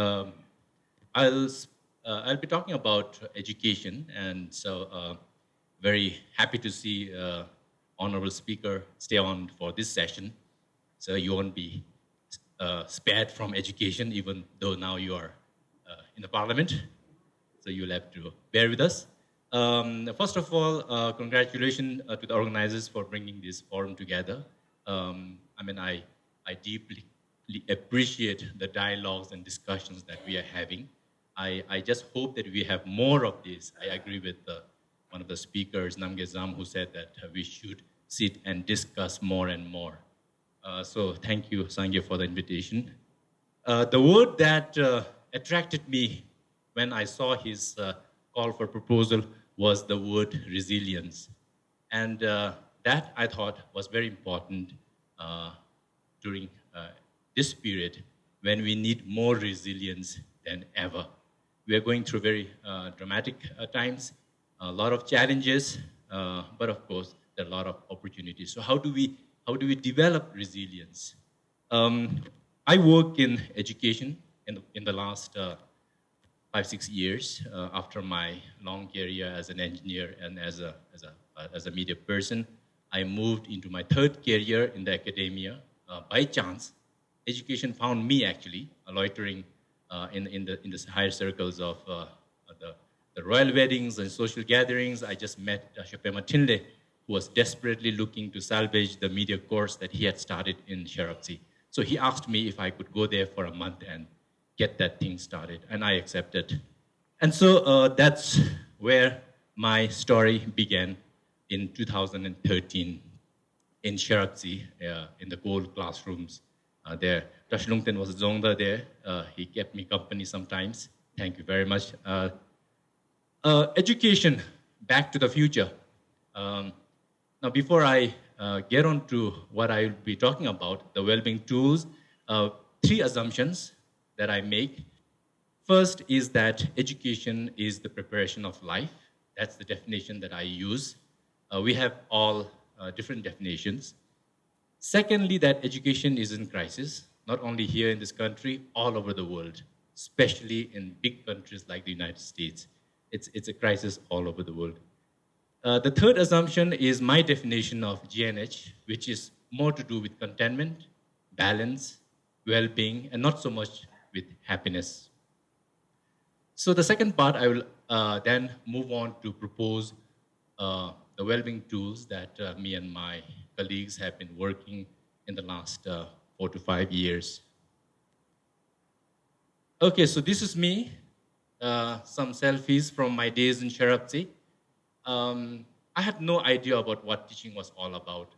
Um, I'll I'll be talking about education, and so very happy to see honorable speaker stay on for this session. So you won't be spared from education, even though now you are in the parliament. So you'll have to bear with us. First of all, congratulations to the organizers for bringing this forum together. I deeply appreciate the dialogues and discussions that we are having. I just hope that we have more of this. I agree with one of the speakers, Namge Zam, who said that we should sit and discuss more and more. So thank you, Sangye, for the invitation. The word that attracted me when I saw his call for proposal was the word resilience. And that I thought was very important during this period when we need more resilience than ever. We are going through very dramatic times, a lot of challenges, but of course, there are a lot of opportunities. So how do we develop resilience? I work in education in the last 5-6 years after my long career as an engineer and as a media person. I moved into my third career in the academia by chance. Education found me actually loitering in the higher circles of the royal weddings and social gatherings. I just met Shopema Tinle, who was desperately looking to salvage the media course that he had started in Sharapsi. So he asked me if I could go there for a month and get that thing started, and I accepted. And so that's where my story began in 2013 in Sharapsi, in the gold classrooms there. Tashlungten was Zongda there. He kept me company sometimes. Thank you very much. Education, back to the future. Now, before I get on to what I will be talking about, the well-being tools, three assumptions that I make. First is that education is the preparation of life. That's the definition that I use. We have all different definitions. Secondly, that education is in crisis, not only here in this country, all over the world, especially in big countries like the United States. It's a crisis all over the world. The third assumption is my definition of GNH, which is more to do with contentment, balance, well-being, and not so much with happiness. So the second part, I will then move on to propose the well-being tools that me and my colleagues have been working in the last 4 to 5 years. Okay, so this is me, some selfies from my days in Sharapsi. I had no idea about what teaching was all about.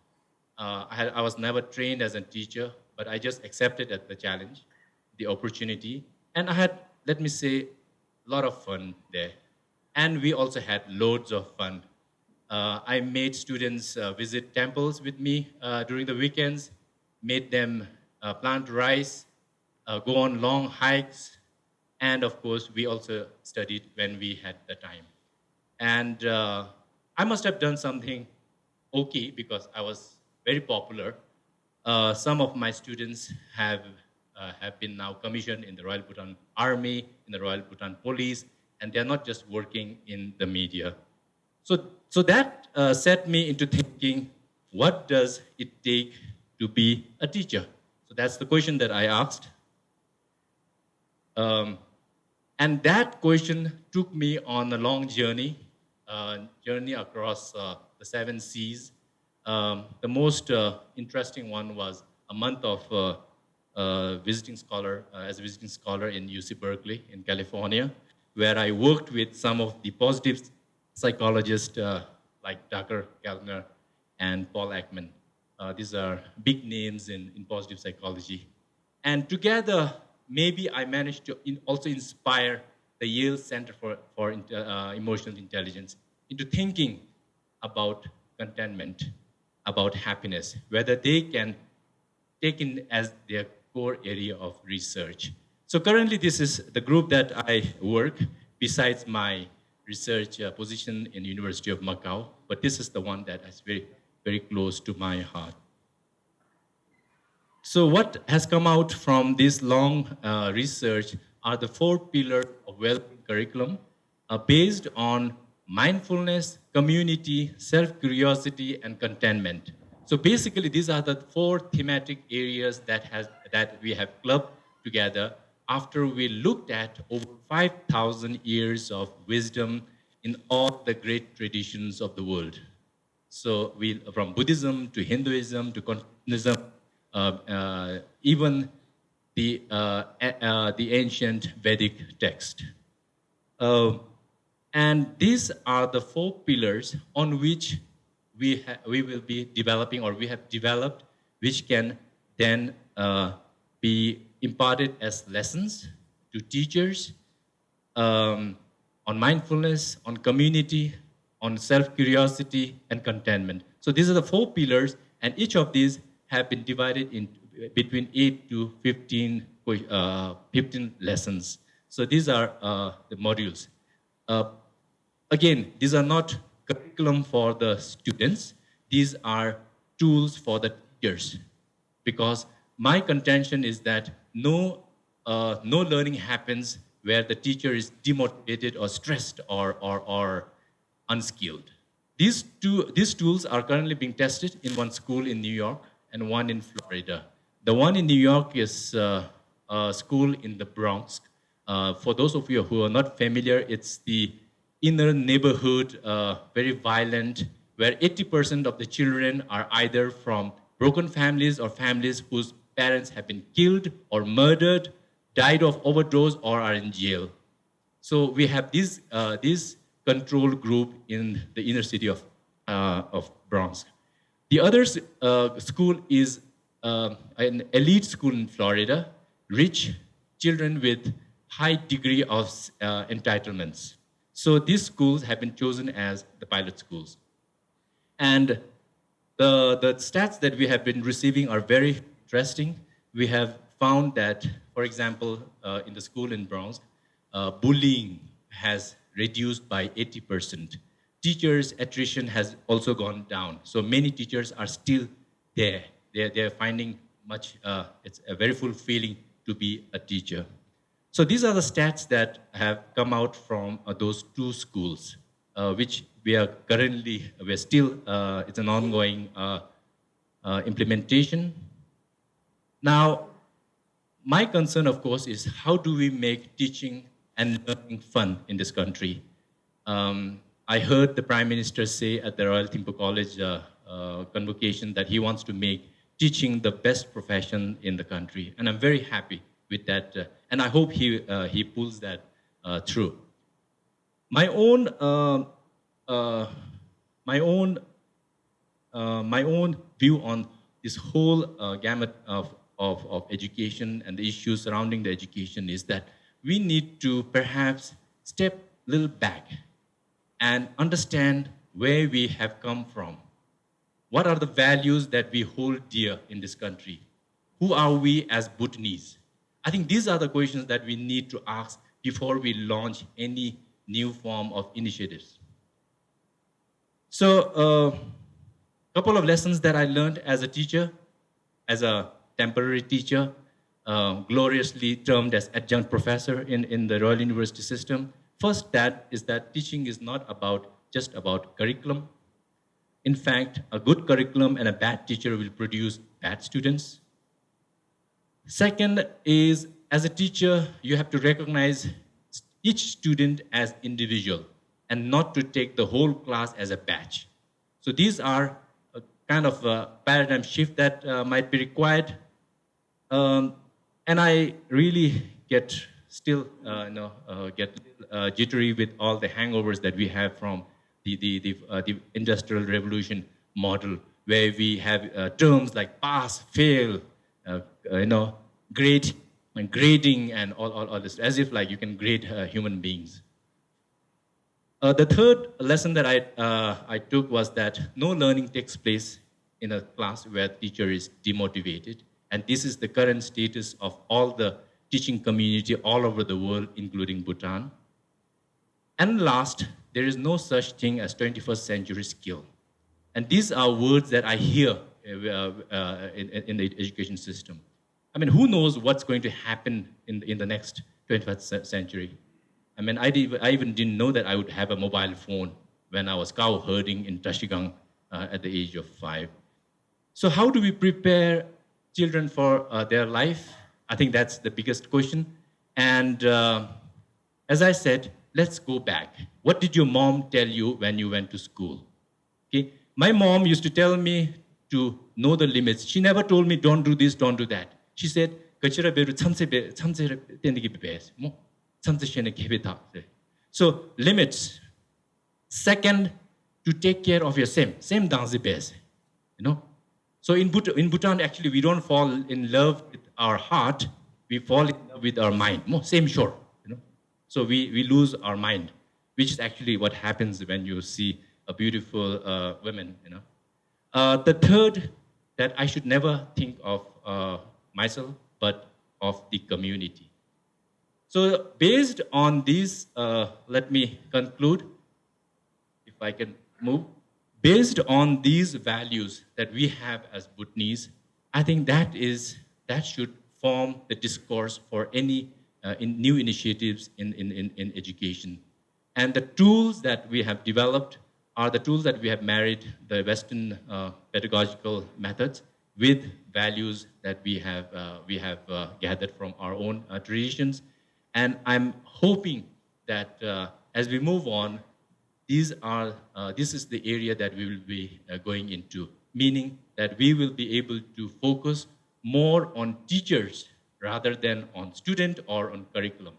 I was never trained as a teacher, but I just accepted the challenge, the opportunity, and I had, let me say, a lot of fun there. And we also had loads of fun. I made students visit temples with me during the weekends, made them plant rice, go on long hikes, and of course, we also studied when we had the time. And I must have done something okay because I was very popular. Some of my students have been now commissioned in the Royal Bhutan Army, in the Royal Bhutan Police, and they're not just working in the media. So that set me into thinking, what does it take to be a teacher? So that's the question that I asked. And that question took me on a long journey across the 7 seas. The most interesting one was a month of visiting scholar, as a visiting scholar in UC Berkeley in California, where I worked with some of the positive psychologists like Dr. Kellner and Paul Ekman. These are big names in positive psychology. And together, maybe I managed to also inspire the Yale Center for Emotional Intelligence into thinking about contentment, about happiness, whether they can take in as their core area of research. So currently, this is the group that I work, besides my research position in the University of Macau, but this is the one that is very, very close to my heart. So what has come out from this long research are the four pillars of well-being curriculum based on mindfulness, community, self-curiosity, and contentment. So basically, these are the four thematic areas that we have clubbed together after we looked at over 5,000 years of wisdom in all the great traditions of the world. So we, from Buddhism to Hinduism to Confucianism, even the ancient Vedic text. Uh, and these are the four pillars on which we will be developing, or we have developed, which can then be imparted as lessons to teachers on mindfulness, on community, on self-curiosity, and contentment. So these are the four pillars, and each of these have been divided in between 8 to 15 lessons. So these are the modules. Uh, Again, these are not curriculum for the students. These are tools for the teachers. Because my contention is that no learning happens where the teacher is demotivated or stressed or unskilled. These tools are currently being tested in one school in New York and one in Florida. The one in New York is a school in the Bronx. For those of you who are not familiar, it's the inner neighborhood, very violent, where 80% of the children are either from broken families or families whose parents have been killed or murdered, died of overdose, or are in jail. So we have this control group in the inner city of Bronx. The other school is an elite school in Florida, rich children with high degree of entitlements. So these schools have been chosen as the pilot schools. And the stats that we have been receiving are very interesting. We have found that, for example, in the school in Bronx, bullying has reduced by 80%. Teachers' attrition has also gone down. So many teachers are still there. They're finding it's a very fulfilling to be a teacher. So these are the stats that have come out from those two schools, which we're still, it's an ongoing implementation. Now, my concern, of course, is how do we make teaching and learning fun in this country? I heard the Prime Minister say at the Royal Thimphu College convocation that he wants to make teaching the best profession in the country, and I'm very happy with that, and I hope he pulls that through. My own view on this whole gamut of education and the issues surrounding the education is that we need to perhaps step a little back and understand where we have come from. What are the values that we hold dear in this country? Who are we as Bhutanese? I think these are the questions that we need to ask before we launch any new form of initiatives. So, a couple of lessons that I learned as a teacher, as a temporary teacher, gloriously termed as adjunct professor in the Royal University system. First, that is that teaching is not just about curriculum. In fact, a good curriculum and a bad teacher will produce bad students. Second is, as a teacher, you have to recognize each student as individual and not to take the whole class as a batch. So these are a kind of a paradigm shift that might be required. And I really get jittery with all the hangovers that we have from the Industrial Revolution model, where we have terms like pass, fail, grade, and grading, and all this, as if like you can grade human beings. The third lesson that I took was that no learning takes place in a class where the teacher is demotivated. And this is the current status of all the teaching community all over the world, including Bhutan. And last, there is no such thing as 21st century skill. And these are words that I hear in the education system. I mean, who knows what's going to happen in the next 21st century. I mean, I even didn't know that I would have a mobile phone when I was cow herding in Tashigang at the age of 5. So, how do we prepare children for their life? I think that's the biggest question. And as I said, let's go back. What did your mom tell you when you went to school? Okay, my mom used to tell me to know the limits. She never told me don't do this, don't do that. She said, "Kachira beru chamse be chamse tendigi bebes mo chamse shene kebe ta." So limits. Second, to take care of your same dance base, you know. So in Bhutan, actually, we don't fall in love with our heart; we fall in love with our mind. Same shore, you know. So we lose our mind, which is actually what happens when you see a beautiful woman, you know. The third, that I should never think of myself, but of the community. So based on these, let me conclude, if I can move. Based on these values that we have as Bhutanese, I think that should form the discourse for any new initiatives in education. And the tools that we have developed are the tools that we have married the Western pedagogical methods with values that we have gathered from our own traditions. And I'm hoping that as we move on, this is the area that we will be going into, meaning that we will be able to focus more on teachers rather than on student or on curriculum.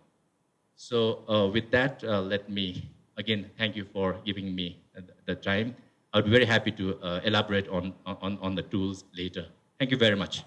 So with that, let me again thank you for giving me the time. I'd be very happy to elaborate on the tools later. Thank you very much.